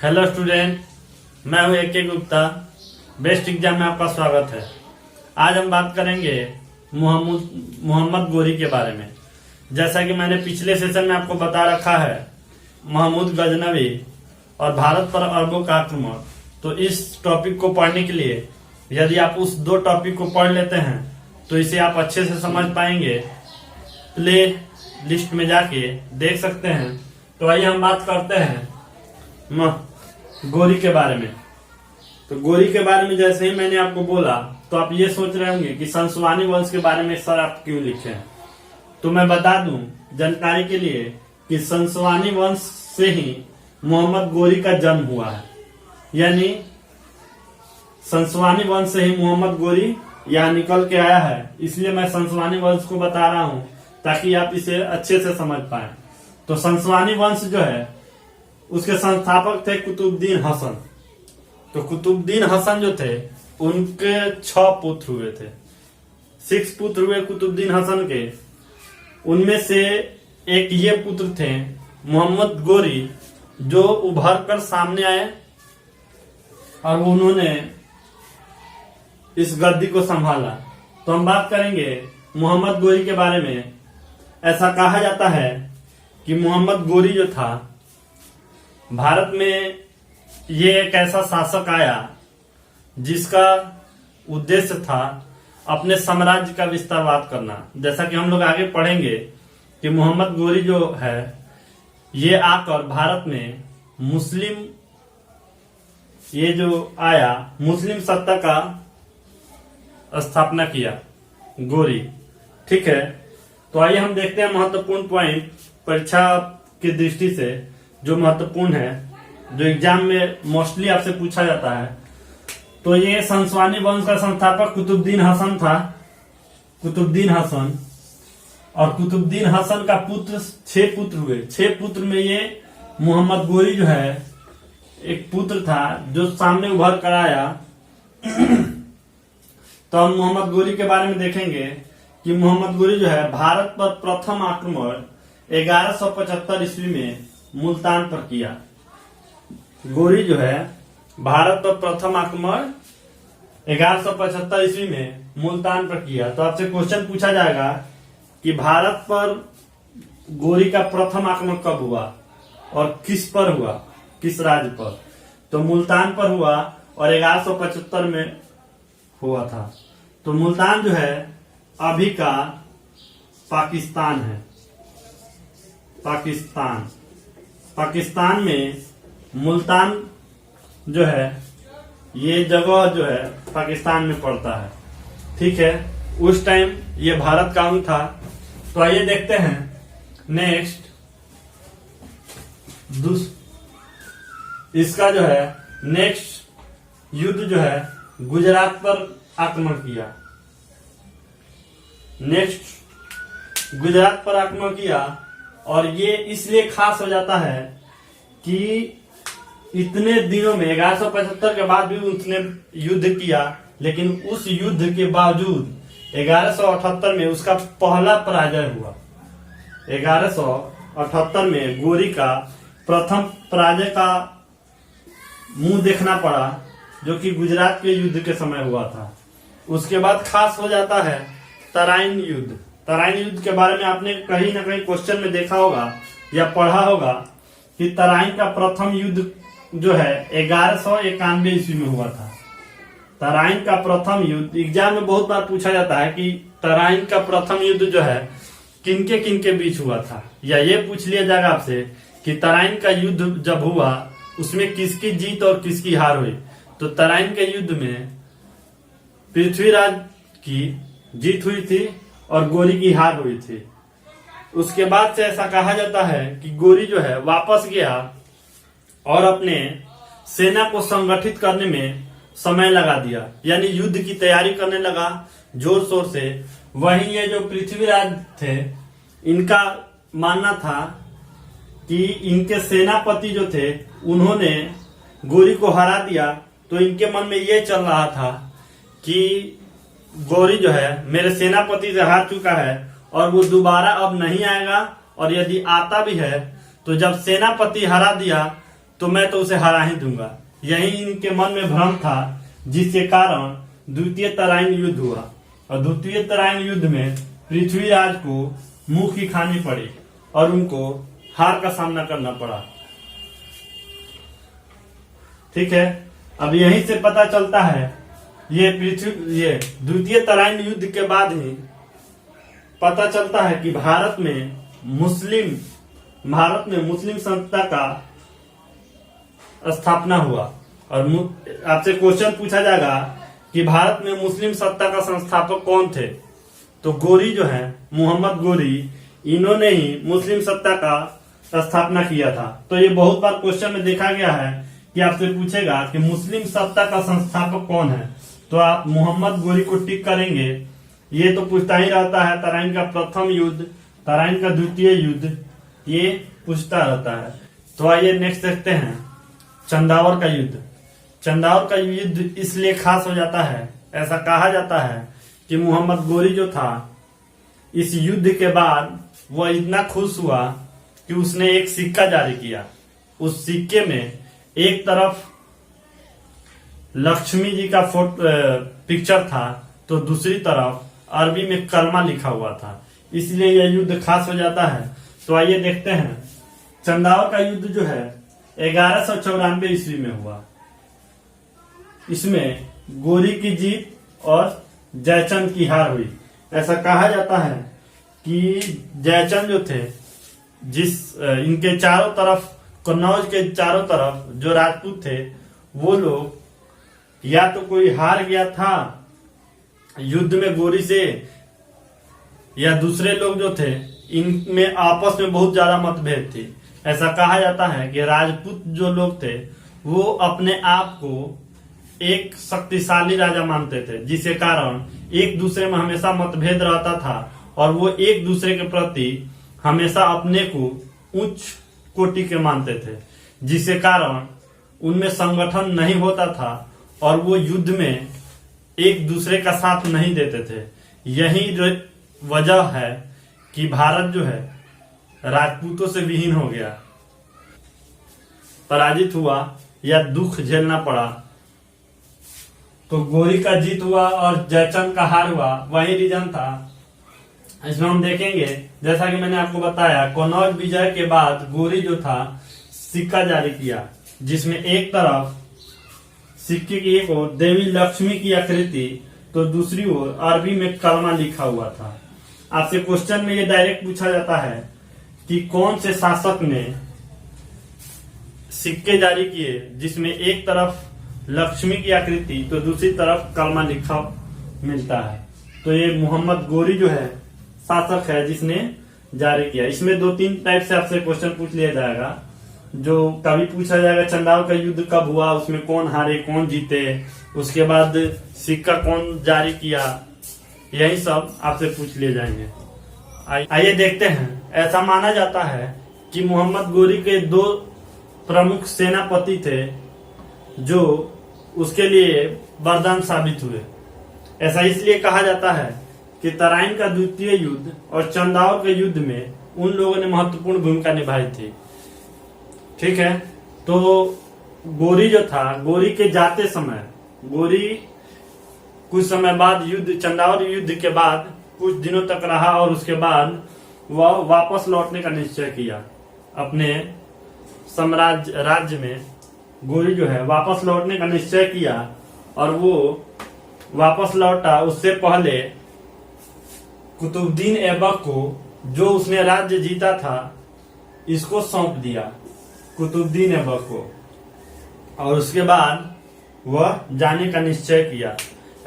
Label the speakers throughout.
Speaker 1: Hello student, मैं हूं AK Gupta. Best exam में आपका स्वागत है। आज हम बात करेंगे मोहम्मद गोरी के बारे में। जैसा कि मैंने पिछले सेशन में आपको बता रखा है, महमूद गजनवी और भारत पर अरबों का आक्रमण। तो इस टॉपिक को पढ़ने के लिए यदि आप उस दो टॉपिक को पढ़ लेते हैं तो इसे आप अच्छे से समझ पाएंगे। प्ले लिस्ट में जाके देख सकते हैं। तो आइए हम बात करते हैं गोरी के बारे में। तो गोरी के बारे में जैसे ही मैंने आपको बोला तो आप ये सोच रहे होंगे कि संसवानी वंश के बारे में सर आप क्यों लिखे हैं। तो मैं बता दूं जानकारी के लिए कि संसवानी वंश से ही मोहम्मद गोरी का जन्म हुआ है। यानी संसवानी वंश से ही मोहम्मद गोरी यहाँ निकल के आया है। इसलिए मैं संसवानी वंश को बता रहा हूँ ताकि आप इसे अच्छे से समझ पाए। तो संसवानी वंश जो है उसके संस्थापक थे कुतुबुद्दीन हसन। तो कुतुबुद्दीन हसन जो थे उनके 6 पुत्र हुए थे। 6 पुत्र हुए कुतुबुद्दीन हसन के। उनमें से एक ये पुत्र थे मोहम्मद गोरी, जो उभर कर सामने आए और उन्होंने इस गद्दी को संभाला। तो हम बात करेंगे मोहम्मद गोरी के बारे में। ऐसा कहा जाता है कि मोहम्मद गोरी जो था, भारत में ये एक ऐसा शासक आया जिसका उद्देश्य था अपने साम्राज्य का विस्तारवाद करना। जैसा कि हम लोग आगे पढ़ेंगे कि मोहम्मद गोरी जो है ये आकर भारत में मुस्लिम सत्ता का स्थापना किया गोरी। ठीक है, तो आइए हम देखते हैं महत्वपूर्ण पॉइंट परीक्षा की दृष्टि से जो महत्वपूर्ण है, जो एग्जाम में मोस्टली आपसे पूछा जाता है। तो ये संसवानी वंश का संस्थापक कुतुबुद्दीन हसन था। कुतुबुद्दीन हसन और कुतुबुद्दीन हसन का पुत्र 6 पुत्र हुए। 6 पुत्र में ये मोहम्मद गोरी जो है एक पुत्र था जो सामने उभर कर आया। तो हम मोहम्मद गोरी के बारे में देखेंगे कि मोहम्मद गोरी जो है भारत पर प्रथम आक्रमण 1175 ईस्वी में मुल्तान पर किया। गोरी जो है भारत पर प्रथम आक्रमण 1175 ईस्वी में मुल्तान पर किया। तो आपसे क्वेश्चन पूछा जाएगा कि भारत पर गोरी का प्रथम आक्रमण कब हुआ और किस पर हुआ, किस राज्य पर। तो मुल्तान पर हुआ और 1175 में हुआ था। तो मुल्तान जो है अभी का पाकिस्तान है। पाकिस्तान में मुल्तान जो है ये जगह जो है पाकिस्तान में पड़ता है। ठीक है, उस टाइम ये भारत का अंग था। तो आइए देखते हैं नेक्स्ट। इसका जो है नेक्स्ट युद्ध जो है गुजरात पर आक्रमण किया। नेक्स्ट गुजरात पर आक्रमण किया और ये इसलिए खास हो जाता है कि इतने दिनों में 1175 के बाद भी उसने युद्ध किया, लेकिन उस युद्ध के बावजूद 1178 में उसका पहला पराजय हुआ। 1178 में गोरी का प्रथम पराजय का मुंह देखना पड़ा, जो कि गुजरात के युद्ध के समय हुआ था। उसके बाद खास हो जाता है तराइन युद्ध। तराइन युद्ध के बारे में आपने कहीं ना कहीं क्वेश्चन में देखा होगा या पढ़ा होगा कि तराइन का प्रथम युद्ध जो है 1191 ईस्वी में हुआ था। तराइन का प्रथम युद्ध एग्जाम में बहुत बार पूछा जाता है कि तराइन का प्रथम युद्ध जो है किनके किनके बीच हुआ था, या ये पूछ लिया जाएगा आपसे कि तराइन का युद्ध जब हुआ उसमें किसकी जीत और किसकी हार हुई। तो तराइन के युद्ध में पृथ्वीराज की जीत हुई थी और गोरी की हार हुई थी। उसके बाद से ऐसा कहा जाता है कि गोरी जो है वापस गया और अपने सेना को संगठित करने में समय लगा दिया, यानी युद्ध की तैयारी करने लगा जोर शोर से। वहीं ये जो पृथ्वीराज थे इनका मानना था कि इनके सेनापति जो थे उन्होंने गोरी को हरा दिया। तो इनके मन में ये चल रहा था कि गोरी जो है मेरे सेनापति से हार चुका है और वो दोबारा अब नहीं आएगा, और यदि आता भी है तो जब सेनापति हरा दिया तो मैं तो उसे हरा ही दूंगा। यही इनके मन में भ्रम था, जिसके कारण द्वितीय तराइन युद्ध हुआ। और द्वितीय तराइन युद्ध में पृथ्वीराज को मुंह की खानी पड़ी और उनको हार का सामना करना पड़ा। ठीक है, अब यहीं से पता चलता है, ये द्वितीय तराइन युद्ध के बाद ही पता चलता है कि भारत में मुस्लिम संस्था का स्थापना हुआ। और आपसे क्वेश्चन पूछा जाएगा कि भारत में मुस्लिम सत्ता का संस्थापक कौन थे, तो गोरी जो है, मोहम्मद गोरी, इन्होंने ही मुस्लिम सत्ता का स्थापना किया था। तो ये बहुत बार क्वेश्चन में देखा गया है कि आपसे पूछेगा कि मुस्लिम सत्ता का संस्थापक कौन है, तो आप मोहम्मद गोरी को टिक करेंगे। ये तो पूछता ही रहता है, तराइन का प्रथम युद्ध, तराइन का द्वितीय युद्ध, ये पूछता रहता है। तो आइए नेक्स्ट देखते हैं, चंदावर का युद्ध। चंदावर का युद्ध इसलिए खास हो जाता है, ऐसा कहा जाता है कि मोहम्मद गोरी जो था, इस युद्ध के बाद वह इतना खुश हुआ कि उसने एक सिक्का जारी किया। उस सिक्के में एक तरफ लक्ष्मी जी का पिक्चर था, तो दूसरी तरफ अरबी में कलमा लिखा हुआ था, इसलिए यह युद्ध खास हो जाता है। तो आइए देखते हैं, चंदावर का युद्ध जो है 1194 ईस्वी में हुआ। इसमें गोरी की जीत और जयचंद की हार हुई। ऐसा कहा जाता है कि जयचंद जो थे, इनके चारों तरफ, कन्नौज के चारों तरफ जो राजपूत थे, वो लोग या तो कोई हार गया था युद्ध में गोरी से, या दूसरे लोग जो थे, इनमें आपस में बहुत ज्यादा मतभेद थी। ऐसा कहा जाता है कि राजपूत जो लोग थे, वो अपने आप को एक शक्तिशाली राजा मानते थे, जिसके कारण एक दूसरे में हमेशा मतभेद रहता था और वो एक दूसरे के प्रति हमेशा अपने को उच्च कोटि के मानते थे, जिसके कारण उनमें संगठन नहीं होता था और वो युद्ध में एक दूसरे का साथ नहीं देते थे। यही वजह है कि भारत जो है राजपूतों से विहीन हो गया, पराजित हुआ या दुख झेलना पड़ा। तो गोरी का जीत हुआ और जयचंद का हार हुआ, वही रीजन था। इसमें हम देखेंगे, जैसा कि मैंने आपको बताया, कन्नौज विजय के बाद गोरी जो था सिक्का जारी किया, जिसमें एक तरफ सिक्के की एक ओर देवी लक्ष्मी की आकृति, तो दूसरी ओर अरबी में कलमा लिखा हुआ था। आपसे क्वेश्चन में ये डायरेक्ट पूछा जाता है कि कौन से शासक ने सिक्के जारी किए जिसमें एक तरफ लक्ष्मी की आकृति तो दूसरी तरफ कलमा लिखा मिलता है। तो ये मोहम्मद गोरी जो है शासक है जिसने जारी किया। इसमें 2-3 टाइप से आपसे क्वेश्चन पूछ लिया जाएगा। जो कभी पूछा जाएगा चंदावर का युद्ध कब हुआ, उसमें कौन हारे कौन जीते, उसके बाद सिक्का कौन जारी किया, यही सब आपसे पूछ लिए जाएंगे। आइए देखते हैं। ऐसा माना जाता है कि मोहम्मद गोरी के 2 प्रमुख सेनापति थे जो उसके लिए वरदान साबित हुए। ऐसा इसलिए कहा जाता है कि तराइन का द्वितीय युद्ध और चंदावर के युद्ध में उन लोगों ने महत्वपूर्ण भूमिका निभाई थी। ठीक है, तो गोरी जो था, गोरी के जाते समय, गोरी कुछ समय बाद चंदावर युद्ध के बाद कुछ दिनों तक रहा और उसके बाद वह वापस लौटने का निश्चय किया अपने राज्य में। गोरी जो है वापस लौटने का निश्चय किया और वो वापस लौटा। उससे पहले कुतुबुद्दीन ऐबक को, जो उसने राज्य जीता था, इसको सौंप दिया कुतुबुद्दीन ऐबक को, और उसके बाद वह जाने का निश्चय किया।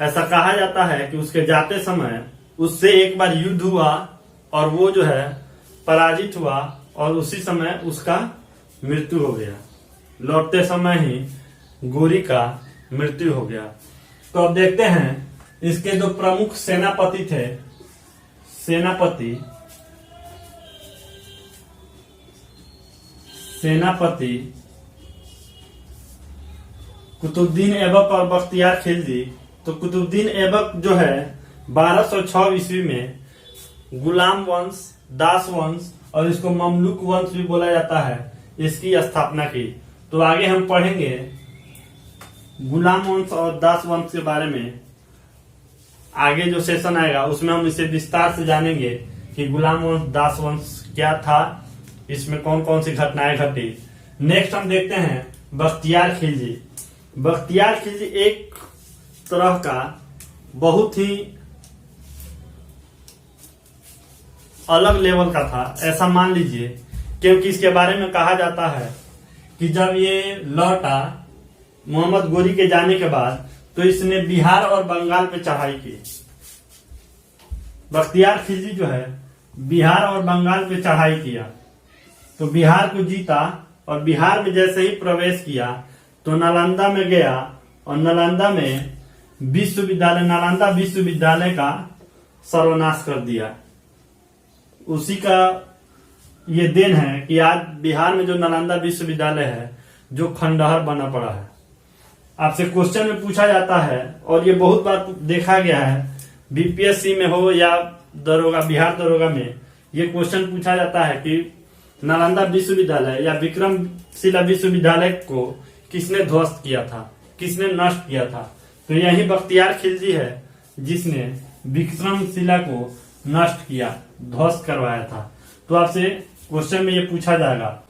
Speaker 1: ऐसा कहा जाता है कि उसके जाते समय उससे एक बार युद्ध हुआ और वो जो है पराजित हुआ और उसी समय उसका मृत्यु हो गया। लौटते समय ही गोरी का मृत्यु हो गया। तो अब देखते हैं इसके 2 प्रमुख सेनापति थे। सेनापति कुतुबुद्दीन ऐबक और बख्तियार खिलजी। तो कुतुबुद्दीन ऐबक जो है 1206 ईस्वी में गुलाम वंश, दास वंश और इसको ममलुक वंश भी बोला जाता है, इसकी स्थापना की। तो आगे हम पढ़ेंगे गुलाम वंश और दास वंश के बारे में। आगे जो सेशन आएगा उसमें हम इसे विस्तार से जानेंगे कि गुलाम वंश दास वंश क्या था, इसमें कौन कौन सी घटनाएं घटी। नेक्स्ट हम देखते हैं बख्तियार खिलजी। बख्तियार खिलजी एक तरह का बहुत ही अलग लेवल का था, ऐसा मान लीजिए, क्योंकि इसके बारे में कहा जाता है कि जब ये लौटा मोहम्मद गोरी के जाने के बाद तो इसने बिहार और बंगाल पे चढ़ाई की। बख्तियार खिलजी जो है बिहार और बंगाल पे चढ़ाई किया, तो बिहार को जीता और बिहार में जैसे ही प्रवेश किया तो नालंदा में गया और नालंदा में नालंदा विश्वविद्यालय का सर्वनाश कर दिया। उसी का ये देन है कि आज बिहार में जो नालंदा विश्वविद्यालय है जो खंडहर बना पड़ा है। आपसे क्वेश्चन में पूछा जाता है और ये बहुत बार देखा गया है, बीपीएससी में हो या दरोगा, बिहार दरोगा में ये क्वेश्चन पूछा जाता है कि नालंदा विश्वविद्यालय या विक्रमशिला विश्वविद्यालय को किसने ध्वस्त किया था, किसने नष्ट किया था। तो यही बख्तियार खिलजी है जिसने विक्रमशिला को नष्ट किया, ध्वस्त करवाया था। तो आपसे क्वेश्चन में ये पूछा जाएगा,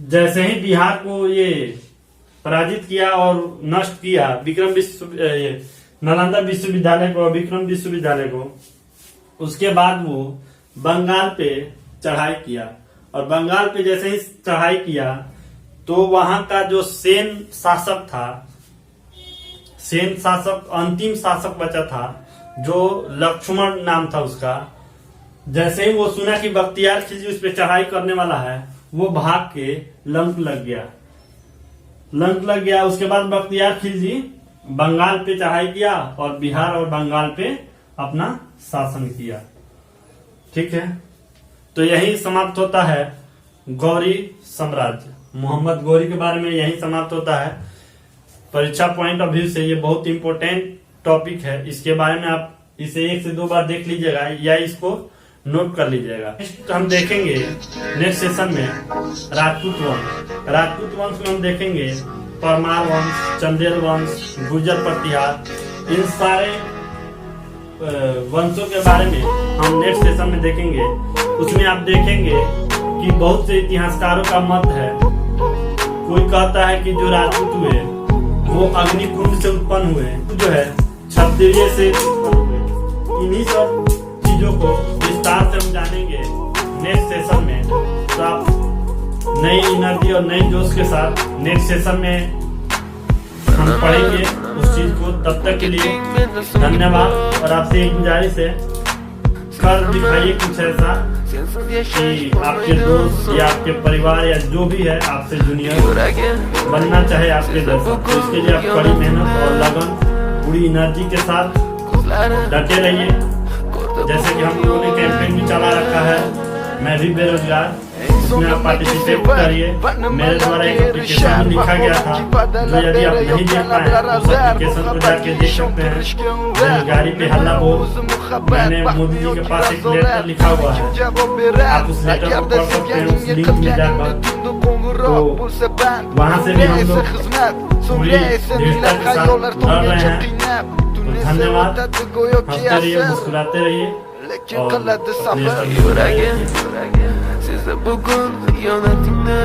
Speaker 1: जैसे ही बिहार को ये पराजित किया और नष्ट किया नालंदा विश्वविद्यालय को, विक्रम विश्वविद्यालय को, उसके बाद वो बंगाल पे चढ़ाई किया और बंगाल पे जैसे ही चढ़ाई किया तो वहां का जो सेन शासक था, सेन शासक अंतिम शासक बचा था जो लक्ष्मण नाम था उसका, जैसे ही वो सुना कि बख्तियार खिलजी उस पर चढ़ाई करने वाला है वो भाग के लंक लग गया। उसके बाद बख्तियार खिलजी बंगाल पे चढ़ाई किया और बिहार और बंगाल पे अपना शासन किया। ठीक है, तो यही समाप्त होता है गौरी साम्राज्य। मोहम्मद गौरी के बारे में यही समाप्त होता है। परीक्षा पॉइंट ऑफ व्यू से ये बहुत इंपॉर्टेंट टॉपिक है, इसके बारे में आप इसे 1 से 2 बार देख लीजिएगा या इसको नोट कर लीजिएगा। नेक्स्ट हम देखेंगे नेक्स्ट सेशन में राजपूत वंश। राजपूत वंश में हम देखेंगे परमार वंश, चंदेल वंश, गुर्जर प्रतिहार, इन सारे वंशों के बारे में हम नेक्स्ट सेशन में देखेंगे। उसमें आप देखेंगे कि बहुत से इतिहासकारों का मत है, कोई कहता है कि जो राजपूत हुए वो अग्निकुंड से उत्पन्न हुए, जो है क्षत्रिय से उत्पन्न हुए। इन्हीं सब चीजों को विस्तार से हम जानेंगे नेक्स्ट सेशन में। तो आप नई एनर्जी और नई जोश के साथ नेक्स्ट सेशन में हम पढ़ेंगे उस चीज को। तब तक के लिए धन्यवाद। और आपसे एक गुजारिश है, कर दिखाइए कुछ ऐसा कि आपके दोस्त या आपके परिवार या जो भी है आपसे जूनियर बनना चाहे आपके दर्शक। तो इसके लिए आप कड़ी मेहनत और लगन, पूरी एनर्जी के साथ डटे रहिए। जैसे कि हम लोगों ने कैंपेन भी चला रखा है, मैं भी बेरोजगार, उसमें आप पार्टिसिपेट करिए। मेरे द्वारा एक एप्लीकेशन लिखा गया था, जो यदि आप नहीं देख पाए उस एप्लीकेशन को जाके देख सकते हैं। बेरोजगारी पे हल्ला बोल, मैंने मोदी जी के पास एक लेटर लिखा हुआ है, आप उस लेटर को पढ़ सकते हैं उस लिंक में जाकर। तो वहाँ से भी हम लोग पूरी दृढ़ता के साथ लड़ रहे हैं। तो धन्यवाद। हंसते रहिए, मुस्कुराते रहिए और अपने